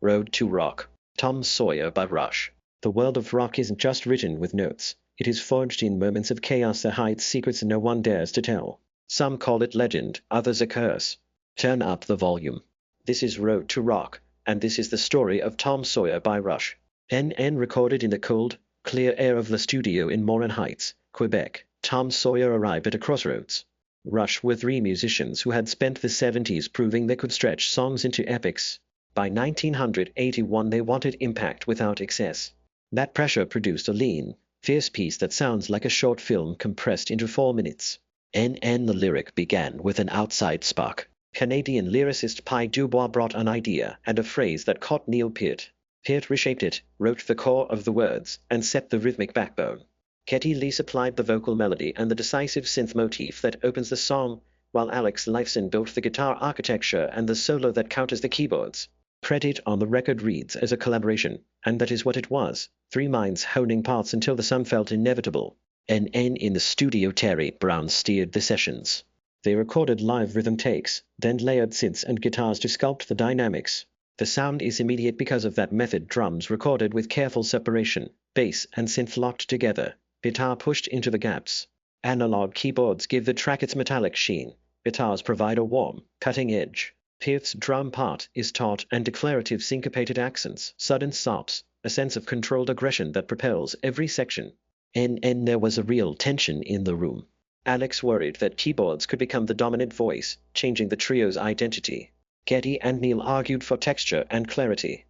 Road to Rock. Tom Sawyer by Rush. The world of rock isn't just written with notes. It is forged in moments of chaos that hides secrets no one dares to tell. Some call it legend, others a curse. Turn up the volume. This is Road to Rock, and this is the story of Tom Sawyer by Rush. NN recorded in the cold, clear air of the studio in Morin Heights, Quebec. Tom Sawyer arrived at a crossroads. Rush were three musicians who had spent the 70s proving they could stretch songs into epics. By 1981 they wanted impact without excess. That pressure produced a lean, fierce piece that sounds like a short film compressed into 4 minutes. NN The lyric began with an outside spark. Canadian lyricist Pi Dubois brought an idea and a phrase that caught Neil Peart. Peart reshaped it, wrote the core of the words, and set the rhythmic backbone. Geddy Lee supplied the vocal melody and the decisive synth motif that opens the song, while Alex Lifeson built the guitar architecture and the solo that counters the keyboards. Credit on the record reads as a collaboration, and that is what it was, three minds honing parts until the sum felt inevitable. NN in the studio. Terry Brown steered the sessions. They recorded live rhythm takes, then layered synths and guitars to sculpt the dynamics. The sound is immediate because of that method. Drums recorded with careful separation, bass and synth locked together, guitar pushed into the gaps. Analog keyboards give the track its metallic sheen. Guitars provide a warm, cutting edge. Peart's drum part is taut and declarative, syncopated accents, sudden stops, a sense of controlled aggression that propels every section. There was a real tension in the room. Alex worried that keyboards could become the dominant voice, changing the trio's identity. Geddy and Neil argued for texture and clarity.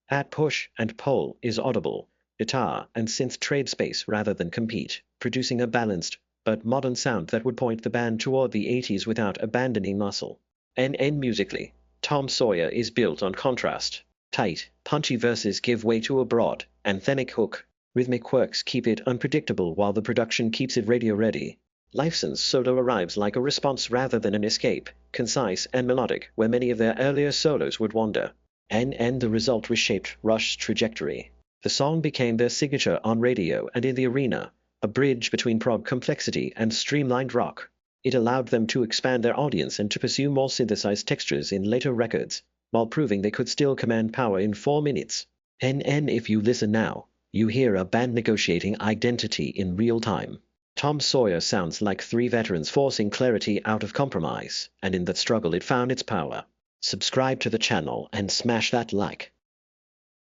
At push and pull is audible. Guitar and synth trade space rather than compete, producing a balanced but modern sound that would point the band toward the 80s without abandoning muscle. NN musically, Tom Sawyer is built on contrast. Tight, punchy verses give way to a broad, anthemic hook. Rhythmic quirks keep it unpredictable while the production keeps it radio-ready. Lifeson's solo arrives like a response rather than an escape, concise and melodic where many of their earlier solos would wander. And the result reshaped Rush's trajectory. The song became their signature on radio and in the arena, a bridge between prog complexity and streamlined rock. It allowed them to expand their audience and to pursue more synthesized textures in later records, while proving they could still command power in 4 minutes. If you listen now, you hear a band negotiating identity in real time. Tom Sawyer sounds like three veterans forcing clarity out of compromise, and in that struggle it found its power. Subscribe to the channel and smash that like.